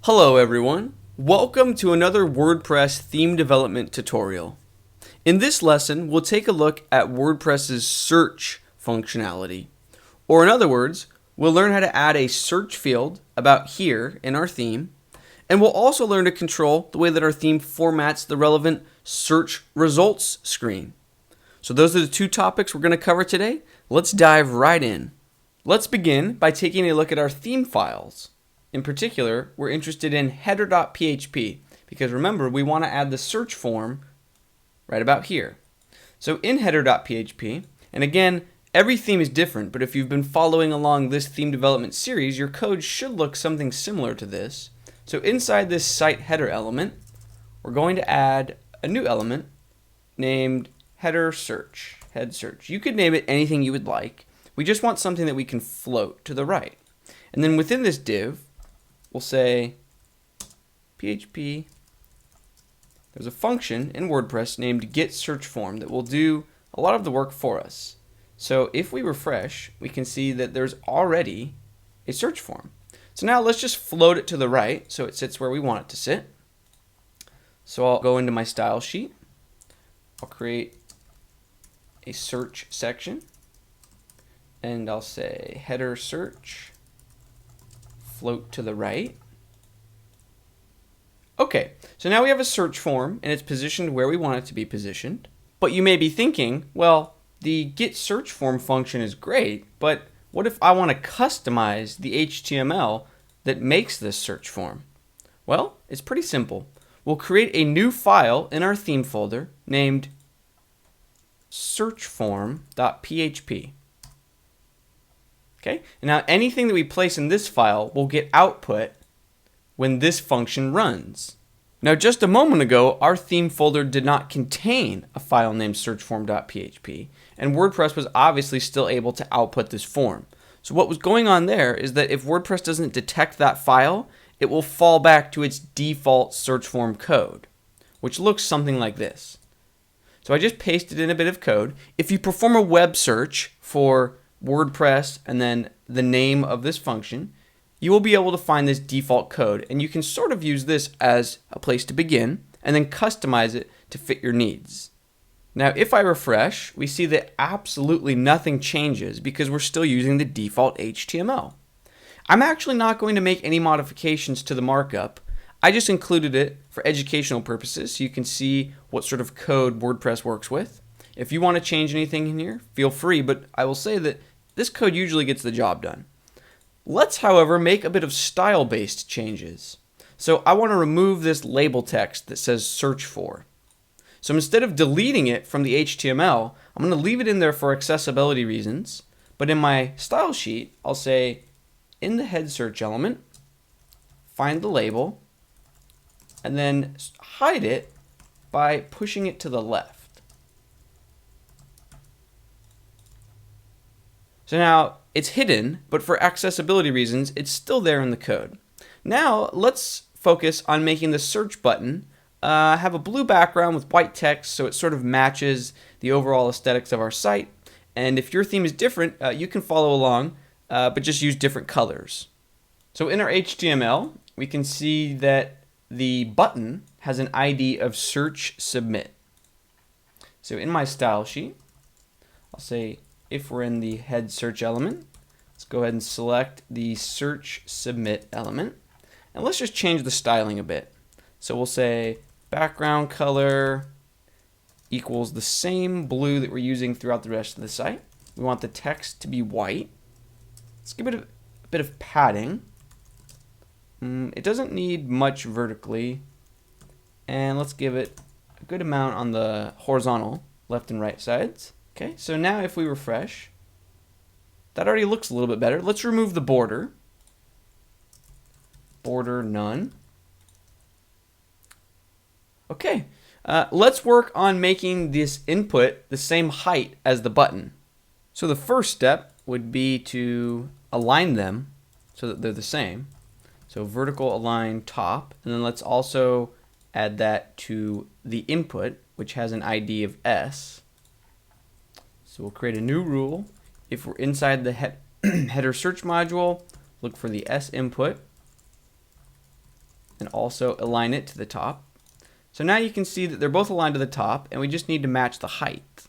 Hello everyone, welcome to another WordPress theme development tutorial. In this lesson, we'll take a look at WordPress's search functionality. Or in other words, we'll learn how to add a search field about here in our theme, and we'll also learn to control the way that our theme formats the relevant search results screen. So those are the two topics we're going to cover today. Let's dive right in. Let's begin by taking a look at our theme files. In particular, we're interested in header.php because remember, we want to add the search form right about here. So in header.php, and again, every theme is different, but if you've been following along this theme development series, your code should look something similar to this. So inside this site header element, we're going to add a new element named header search, head search. You could name it anything you would like. We just want something that we can float to the right. And then within this div, we'll say PHP. There's a function in WordPress named getSearchForm that will do a lot of the work for us. So if we refresh, we can see that there's already a search form. So now let's just float it to the right so it sits where we want it to sit. So I'll go into my style sheet. I'll create a search section and I'll say header search. Float to the right. Okay, so now we have a search form and it's positioned where we want it to be positioned. But you may be thinking, well, the get search form function is great, but what if I want to customize the HTML that makes this search form? Well, it's pretty simple. We'll create a new file in our theme folder named searchform.php. Okay, and now anything that we place in this file will get output when this function runs. Now just a moment ago, our theme folder did not contain a file named searchform.php, and WordPress was obviously still able to output this form. So what was going on there is that if WordPress doesn't detect that file, it will fall back to its default search form code, which looks something like this. So I just pasted in a bit of code. If you perform a web search for WordPress and then the name of this function, you will be able to find this default code, and you can sort of use this as a place to begin and then customize it to fit your needs. Now if I refresh, we see that absolutely nothing changes because we're still using the default HTML. I'm actually not going to make any modifications to the markup. I just included it for educational purposes so you can see what sort of code WordPress works with. If you want to change anything in here, feel free, but I will say that this code usually gets the job done. Let's, however, make a bit of style-based changes. So I want to remove this label text that says search for. So instead of deleting it from the HTML, I'm going to leave it in there for accessibility reasons. But in my style sheet, I'll say in the head search element, find the label, and then hide it by pushing it to the left. So now it's hidden, but for accessibility reasons, it's still there in the code. Now let's focus on making the search button have a blue background with white text so it sort of matches the overall aesthetics of our site. And if your theme is different, you can follow along, but just use different colors. So in our HTML, we can see that the button has an ID of search submit. So in my style sheet, I'll say if we're in the head search element, let's go ahead and select the search submit element. And let's just change the styling a bit. So we'll say background color equals the same blue that we're using throughout the rest of the site. We want the text to be white. Let's give it a bit of padding. It doesn't need much vertically. And let's give it a good amount on the horizontal left and right sides. Okay, so now if we refresh, that already looks a little bit better. Let's remove the border. Border none. Okay, let's work on making this input the same height as the button. So the first step would be to align them so that they're the same. So vertical align top, and then let's also add that to the input, which has an ID of S. So we'll create a new rule. If we're inside the header search module, look for the S input. and also align it to the top. So now you can see that they're both aligned to the top, and we just need to match the height.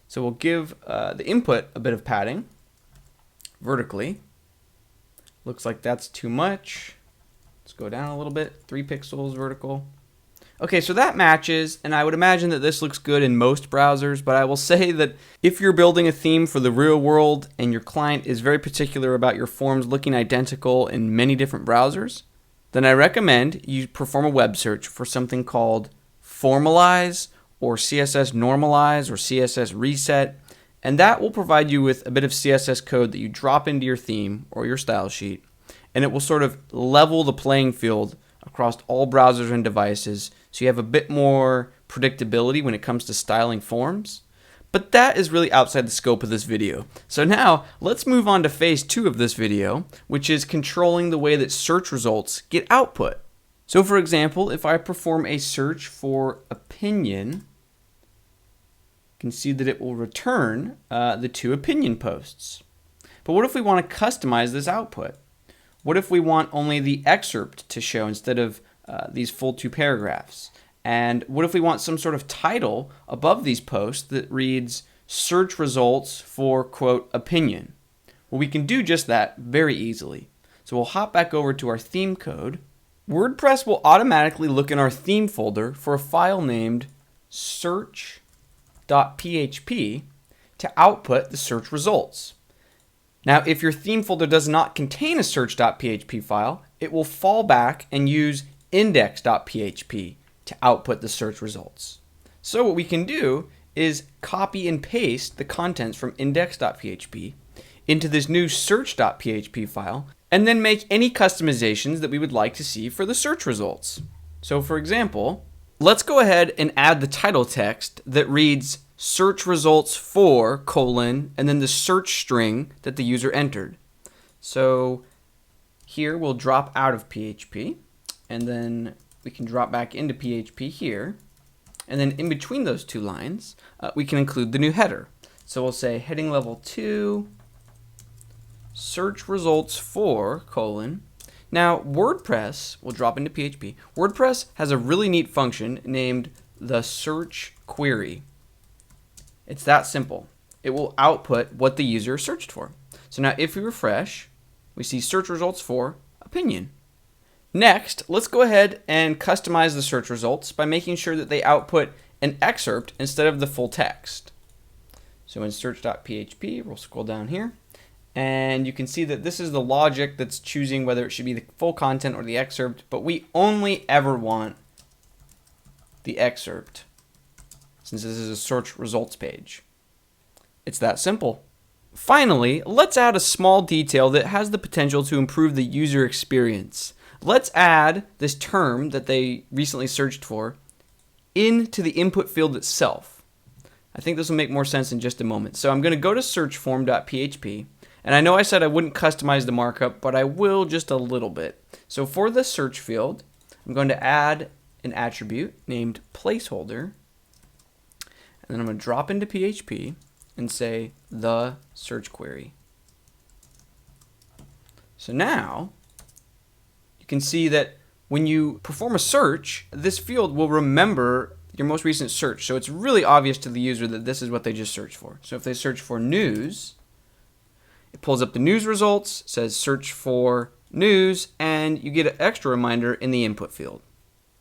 So we'll give the input a bit of padding vertically. Looks like that's too much. Let's go down a little bit, 3 pixels vertical. Okay, so that matches, and I would imagine that this looks good in most browsers, but I will say that if you're building a theme for the real world and your client is very particular about your forms looking identical in many different browsers, then I recommend you perform a web search for something called Formalize or CSS Normalize or CSS Reset, and that will provide you with a bit of CSS code that you drop into your theme or your style sheet, and it will sort of level the playing field across all browsers and devices, so you have a bit more predictability when it comes to styling forms. But that is really outside the scope of this video. So now let's move on to phase 2 of this video, which is controlling the way that search results get output. So for example, if I perform a search for opinion, you can see that it will return the 2 opinion posts. But what if we want to customize this output? What if we want only the excerpt to show instead of these full 2 paragraphs? And what if we want some sort of title above these posts that reads search results for, quote, opinion? Well, we can do just that very easily. So we'll hop back over to our theme code. WordPress will automatically look in our theme folder for a file named search.php to output the search results. Now, if your theme folder does not contain a search.php file, it will fall back and use index.php to output the search results. So what we can do is copy and paste the contents from index.php into this new search.php file, and then make any customizations that we would like to see for the search results. So for example, let's go ahead and add the title text that reads search results for, colon, and then the search string that the user entered. So here we'll drop out of PHP, and then we can drop back into PHP here. And then in between those 2 lines, we can include the new header. So we'll say heading level 2, search results for, colon. Now WordPress will drop into PHP. WordPress has a really neat function named the search query. It's that simple. It will output what the user searched for. So now if we refresh, we see search results for opinion. Next, let's go ahead and customize the search results by making sure that they output an excerpt instead of the full text. So in search.php, we'll scroll down here, and you can see that this is the logic that's choosing whether it should be the full content or the excerpt, but we only ever want the excerpt, since this is a search results page. It's that simple. Finally, let's add a small detail that has the potential to improve the user experience. Let's add this term that they recently searched for into the input field itself. I think this will make more sense in just a moment. So I'm going to go to searchform.php, and I know I said I wouldn't customize the markup, but I will just a little bit. So for the search field, I'm going to add an attribute named placeholder, and then I'm going to drop into PHP and say the search query. So now you can see that when you perform a search, this field will remember your most recent search. So it's really obvious to the user that this is what they just searched for. So if they search for news, it pulls up the news results, says search for news, and you get an extra reminder in the input field.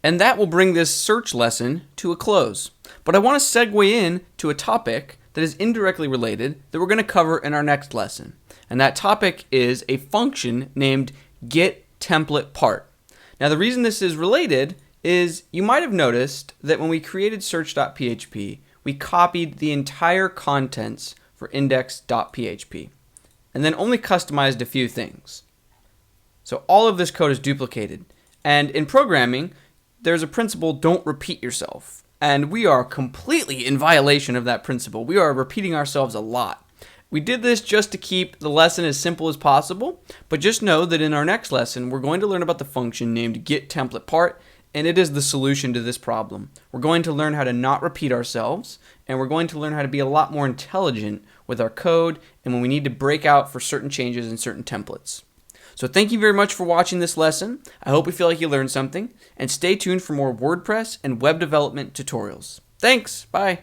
And that will bring this search lesson to a close. But I want to segue in to a topic that is indirectly related that we're going to cover in our next lesson. And that topic is a function named getTemplatePart. Now the reason this is related is you might have noticed that when we created search.php, we copied the entire contents for index.php and then only customized a few things. So all of this code is duplicated. And in programming, there's a principle, don't repeat yourself. And we are completely in violation of that principle. We are repeating ourselves a lot. We did this just to keep the lesson as simple as possible, but just know that in our next lesson, we're going to learn about the function named getTemplatePart, and it is the solution to this problem. We're going to learn how to not repeat ourselves, and we're going to learn how to be a lot more intelligent with our code and when we need to break out for certain changes in certain templates. So thank you very much for watching this lesson. I hope you feel like you learned something, and stay tuned for more WordPress and web development tutorials. Thanks. Bye.